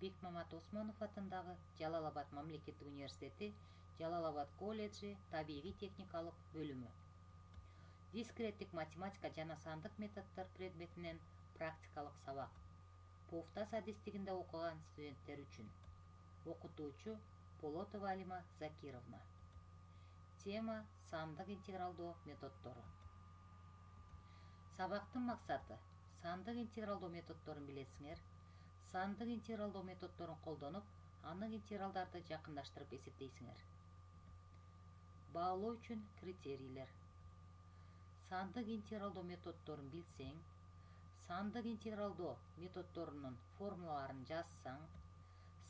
Бекмамат Осмонов атындагы Жалал Абад мамлекеттик университети, Жалал Абад колледжи табигый техникалык бөлүмү. Дискреттик математика жана сандык методдор предметинен практикалык сабак. Повтас адистигинде окуган студенттер үчүн. Окутуучу Полотова Алима Закировна. Тема сандык интегралдоо методдору. Сабактын максаты сандык интегралдоо методдорун билесиңер. Сандык интегралдоо методдорун колдонуп, анык интегралдарды жакындаштырып эсептейсиңер. Баалоо үчүн критерийлер. Сандык интегралдоо методдорун билсең, сандык интегралдоо методдорунун формулаларын жазсаң,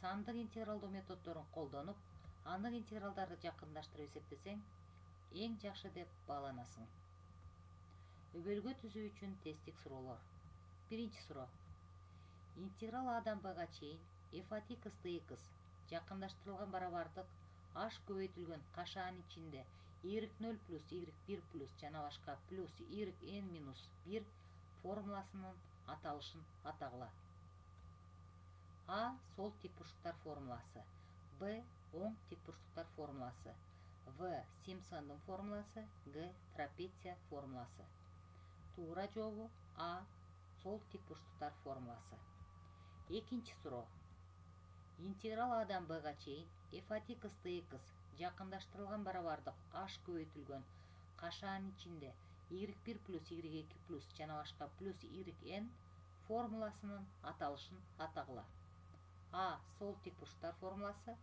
сандык интегралдоо методдорун колдонуп, анык интегралдарды жакындаштырып эсептесең, эң жакшы деп бааланасың. Өбөлгө түзүү үчүн тесттик суроолор. Биринчи суроо. Интеграл Адан Бга чейин f от x dx жакындаштырылган барабардык h көбөйтүлгөн кашаанын ичинде y0 плюс y1 плюс жана башка плюс yn минус 1 формуласынын аталышын атагыла. А. Сол тикбурчтуктар формуласы. Б. Оң тикбурчтуктар формуласы. В. Симпсондун формуласы. Г. Трапеция формуласы. Туура жообу А. Сол тикбурчтуктар формуласы. Экинчи суроо. Интеграл Адан Бга чейин f от x dx жакындаштырылган барабардык h көбөйтүлгөн кашаанын ичинде y1 плюс y2 плюс жана башка плюс yn формуласынын аталышын атагыла. А. Сол тикбурчтуктар формуласы.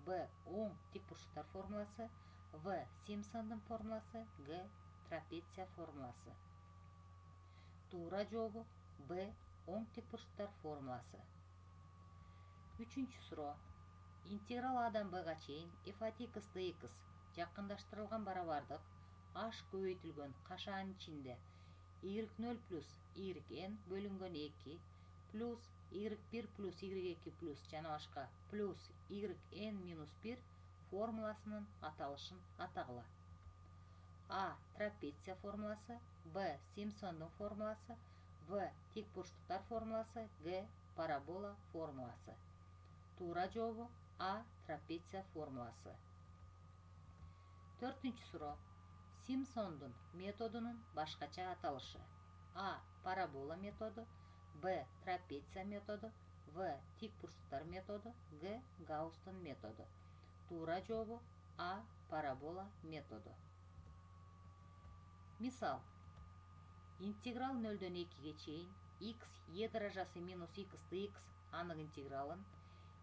Б. Оң тикбурчтуктар формуласы. В. Симпсондун формуласы. Г. Трапеция формуласы. Туура жообу Б. Оң тикбурчтуктар формуласы. Үчүнчү суроо. Интеграл Адан Бга чейин f от x dx жакындаштырылган барабардык h көбөйтүлгөн кашаанын ичинде y0 плюс yn бөлүнгөн 2 плюс y1 плюс y2 плюс жана башка плюс yn минус 1 формуласынын аталышын атагыла. А. Трапеция формуласы. Б. Симпсондун формуласы. В. Тикбурчтуктар формуласы. Г. Парабола формуласы. Туура жообу А. Трапеция формуласы. Төртүнчү суроо. Симпсондун методунун башкача аталышы. А. Парабола методу. Б. Трапеция методу. В. Тикбурчтуктар методу. Г. Гаусстун методу. Туура жообу А. Парабола методу. Мисал. Интеграл 0-дөн 2ге чейин x e даражасы минус x dx анык интегралын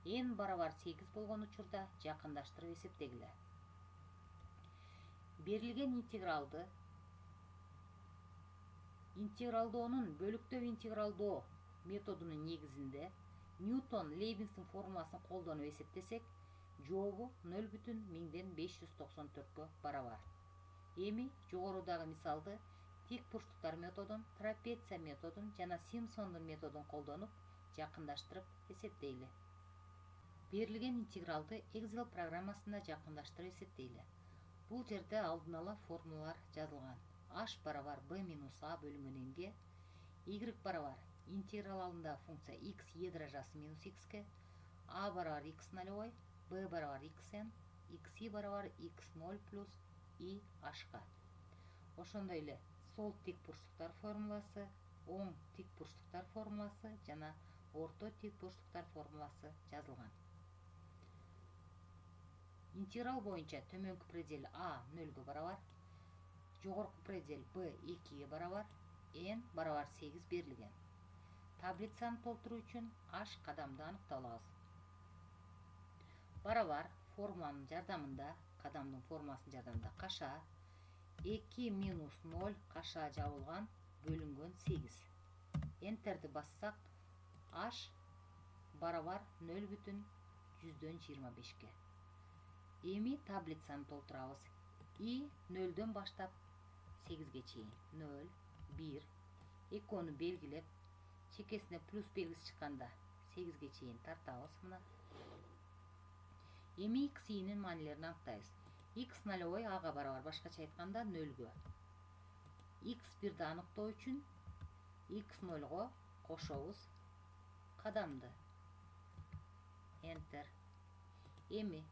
n барабар 8 болгон учурда жакындаштырып эсептегиле. Берилген интегралды интегралдоонун бөлүктөө интегралдоо методунун негизинде Ньютон Лейбництин формуласын колдонуп эсептесек, жообу 0,594 барабар. Эми жогорудагы мисалды тикбурчтуктар методун, трапеция методун жана Симпсондун методун колдонуп жакындаштырып эсептейли. Берилген интегралды Excel программасында жакындаштырып эсептейли. Бул жерде алдын ала формулалар жазылган. H барабар b минус a бөлүнгөн n'ге, y барабар интеграл алдындагы функция x e даражасы минус x'ке, a барабар x нолевой, b барабар xn, xi барабар x0 плюс i h'ка. Ошондой эле сол тикбурчтуктар формуласы, оң тикбурчтуктар формуласы жана орто тикбурчтуктар формуласы жазылган. Интеграл боюнча төмөнкү предел a 0ге барабар, жогорку предел b 2ге барабар, n барабар 8 берилген. Таблицаны толтуруу үчүн h кадамды аныкталабыз. Барабар формуланын жардамында, кадамдын формуласынын жардамында каша 2 минус 0 каша жабылган бөлүнгөн 8. Энтерди бассак h барабар 0,125ке. Эми таблицаны толтурабыз. И 0дөн баштап 8ге чейин 0, 1, экөөнү белгилеп, чекесине плюс белгиси чыкканда 8ге чейин тартабыз мына. Эми x i'нин маанилерин аныктайбыз. X нолевой ага барабар, башкача айтканда 0гө. X 1ди аныктоо үчүн x 0го кошобуз кадамды. Enter. Эми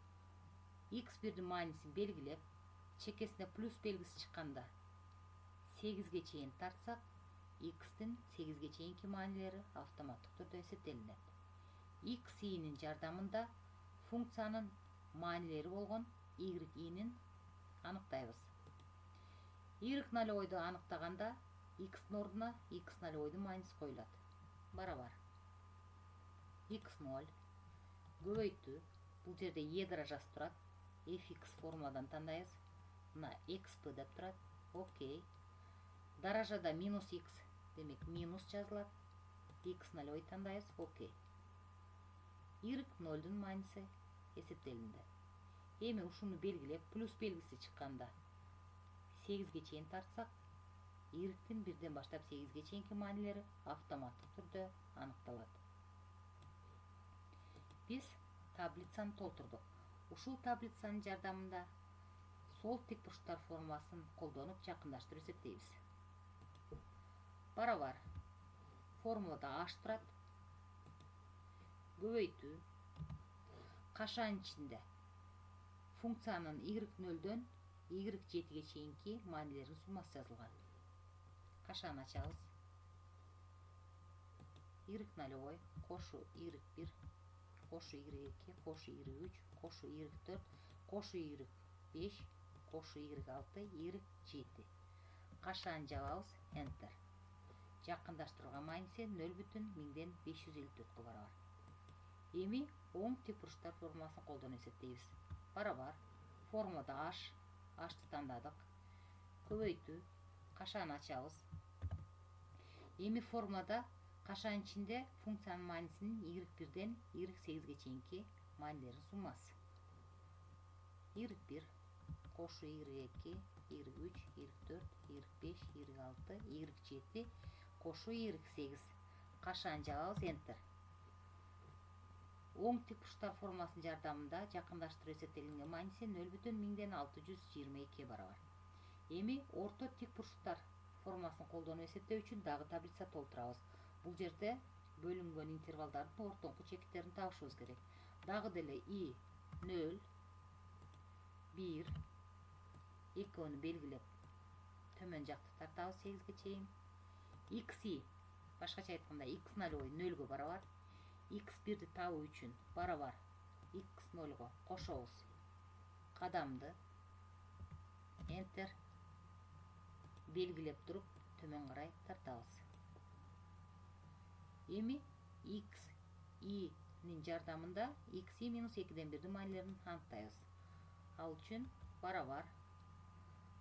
x1'дин маанисин белгилеп, чекесине плюс белгиси чыкканда 8ге чейин тартсак, x'тин 8ге чейинки маанилери автоматтык түрдө эсептелинет. x-i'нин жардамында функциянын маанилери болгон y-i'нин аныктайбыз. y0ду аныктаганда x'тин ордуна x0дун мааниси коюлат. Барабар x0 көбөйтүү, бул жерде e даражасы турат, fx формуладан тандайбыз. Мына xp деп турат. Окей. Даражада минус x, демек минус жазылат. x0 тандайбыз. Окей. y0дун мааниси эсептелинди. Эми ушуну белгилеп, плюс белгиси чыкканда 8ге чейин тартсак, y0тин 1ден баштап 8ге чейинки маанилери автоматтык түрдө аныкталат. Биз таблицаны толтурдук. Ушул таблицанын жардамында сол тикбурчтар формуласын колдонуп жакындаштырып эсептейбиз. Барабар формулада h турат. Көбөйтүү, кашаанын ичинде функциянын y0дөн y7ге чейинки маанилеринин суммасы жазылган. Кашааны ачабыз. y0 кошу y1 кошу y2 кошу y3 кошу y4 кошу y5 кошу y6 y7. Кашааны жабабыз. Enter. Жакындаштырылган мааниси 0,554 барабар. Эми оң тикбурчтар формуласын колдонуп эсептейбиз. Барабар формулада h'ты тандадык. Көбөйтүү, кашааны ачабыз. Эми формулада кашаанын ичинде функциянын маанисинин y1ден y8ге чейинки маанилеринин суммасы. y1 кошу y2 y3 y4 y5 y6 y7 кошу y8. Кашааны жабабыз. Enter. Оң тикбурчтар формуласынын жардамында жакындаштырып эсептелинген мааниси 0,622 барабар. Эми орто тикбурчтар формуласын колдонуп эсептөө үчүн дагы таблица толтурабыз. Бул жерде бөлүнгөн интервалдардын ортоңку чекиттерин табышыбыз керек. Дагы деле и 0 1 экөөнү белгилеп төмөн жакты тартабыз 8ге чейин. xi башкача айтканда x0 0гө барабар. x1ди табуу үчүн барабар x0го кошобуз. Кадамды Enter. Белгилеп туруп төмөн карай тартабыз. Эми x'инин жардамында xi минус 2ден 1дин маанилерин аныктайбыз. Ал үчүн барабар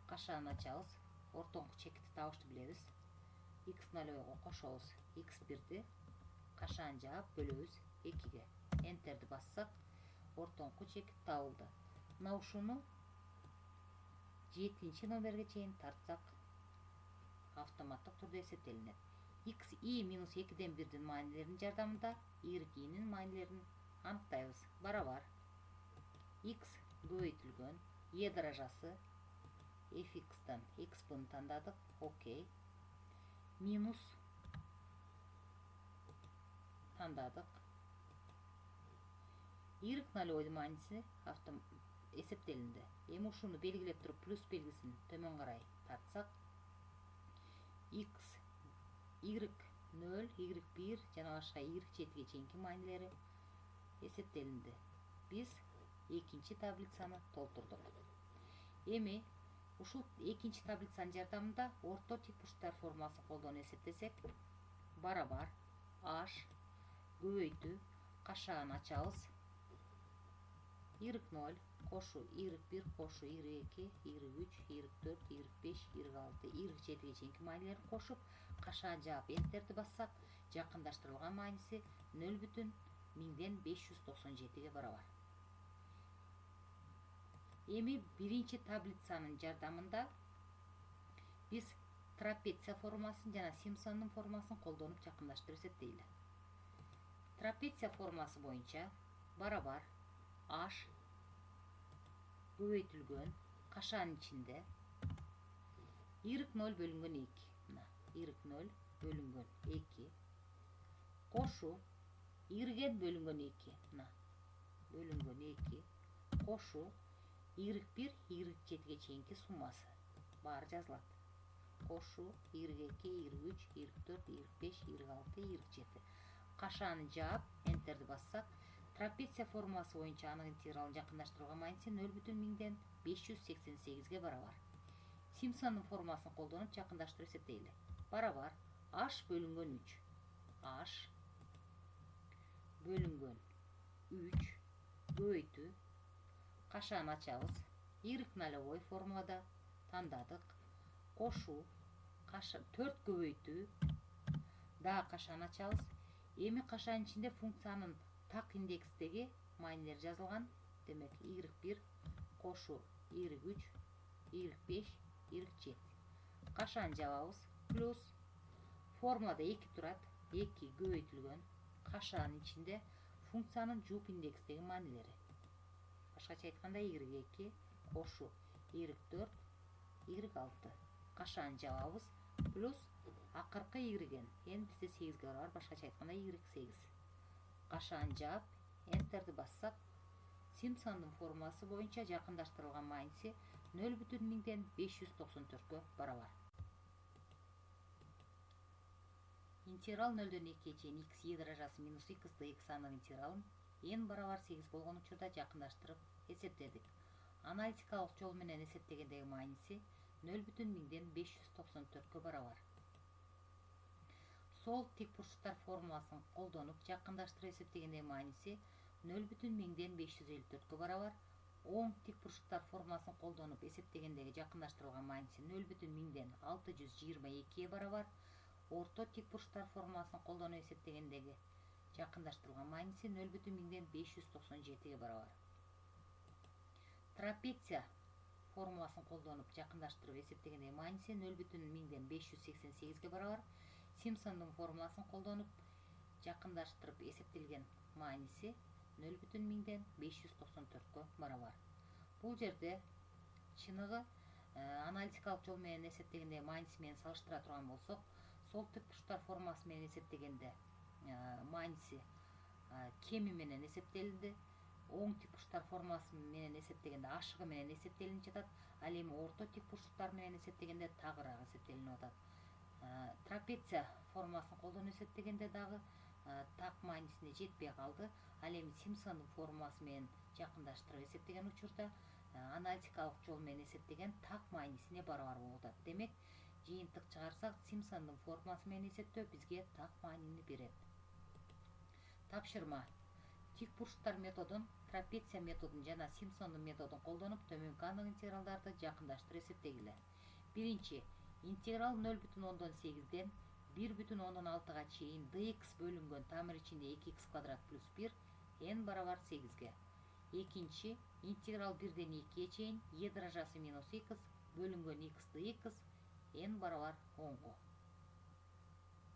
кашааны ачабыз. Ортоңку чекитти табышты билебиз. x0го кошобуз. x1ди кашааны жаап бөлөбүз 2ге. Enterди бассак, ортоңку чекит табылды. Мына ушуну 7 номерге чейин тартсак, автоматтык түрдө эсептелинет. xi минус 2ден 1дин маанилеринин жардамында y-i'нин маанилерин аныктайбыз. Барабар x көбөйтүлгөн, e даражасы fx'тан xp'ны тандадык. Окей. Минус тандадык. y0дун мааниси эсептелинди. Эми ушуну белгилеп туруп плюс белгисин төмөн карай тартсак, y0, y1 жана башка y7ге чейинки маанилери эсептелинди. Биз экинчи таблицаны толтурдук. Эми ушул экинчи таблицанын жардамында орто тикбурчтар формуласын колдонуп эсептесек, барабар h көбөйтүү, кашааны ачабыз. y0 кошу y1 кошу y2 y3 y4 y5 y6 y7ге чейинки маанилерин кошуп, кашааны жаап Enterди бассак, жакындаштырылган мааниси 0,1597ге барабар. Эми биринчи таблицанын жардамында биз трапеция формуласын жана Симпсондун формуласын колдонуп жакындаштырып эсептейли. Трапеция формуласы боюнча барабар h көбөйтүлгөн, кашаанын ичинде y0 бөлүнгөн 2. Мына y0 бөлүнгөн 2 кошу y бөлүнгөн 2. Мына бөлүнгөн 2 кошу y1 y7ге чейинки суммасы баары жазылат. Кошу y2 y3 y4 y5 y6 y7. Кашаны жаап энтерди бассак, трапеция формуласы боюнча анын интегралын жакындаштырууга майниси 0,1000ден 588ге барабар. Симпсондун формуласын колдонуп жакындаштырып эсептейли. Барабар h бөлүнгөн 3. h бөлүнгөн 3 көбөйтүү. Кашаны ачабыз. Y нолевой формулада тандадык. Кошу 4 көбөйтүү. Дагы кашаны ачабыз. Эми кашанын ичинде функциянын так индекстеги маанилери жазылган. Демек y1 кошу y3 y5 y7. Кашаны жабабыз. Плюс формулада 2 турат. 2 көбөйтүлгөн. Кашанын ичинде функциянын жуп индекстеги маанилери. Башкача айтканда y2 кошу y4 y6. Кашаны жабабыз. Плюс акыркы y эми бизде 8ге барабар. Башкача айтканда y8. Кашаны жаап энтерди бассак, Симпсондун формуласы боюнча жакындаштырылган майниси 0,1000ден 594гө барабар. Интеграл 0дөн 2ге чейин x e даражасы минус x dx анын интегралын n барабар 8 болгон учурда жакындаштырып эсептедик. Аналитикалык жол менен эсептегендеги майниси 0,1000ден 594гө барабар. Сол тик бурчтуктар формуласын колдонуп жакындаштырып эсептегендеги майниси 0,1000ден 554гө барабар. Оң тик бурчтуктар формуласын колдонуп эсептегендеги жакындаштырылган майниси 0,1000ден 622ге барабар. Орто тик бурчтуктар формуласын колдонуп эсептегендеги жакындаштырылган майниси 0,1000ден 597ге барабар. Трапеция формуласын колдонуп жакындаштырып эсептегендеги майниси 0,1000ден 588ге барабар. Симпсондун формуласын колдонуп жакындаштырып эсептелген майниси 0,1000ден 594гө барабар. Бул жерде чыныгы аналитикалык жол менен эсептегенде майниси менен салыштыра турган болсок, сол тик бурчтуктар формуласы менен эсептегенде майниси кеми менен эсептелди. Оң тик бурчтуктар формуласы менен эсептегенде ашыгы менен эсептелинип жатат. Ал эми орто тик бурчтуктар менен эсептегенде тагыраак эсептелинип атат. Трапеция формуласын колдонуп эсептегенде дагы так майнисине жетпей калды. Ал эми Симпсондун формуласы менен жакындаштырып эсептеген учурда аналитикалык жол менен эсептеген так майнисине барабар болуп атат. Демек, жыйынтык чыгарсак, Симпсондун формуласы менен эсептөө бизге так маанини берет. Тапшырма. Тик бурчтуктар методун, трапеция методун жана Симпсондун методун колдонуп төмөнкү анык интегралдарды жакындаштырып эсептегиле. Биринчи, интеграл 0,8ден 1,6га чейин dx бөлүнгөн тамыр ичинде 2x квадрат плюс 1 n барабар 8ге. Экинчи, интеграл 1ден 2ге чейин e даражасы минус x бөлүнгөн x dx n барабар 10го.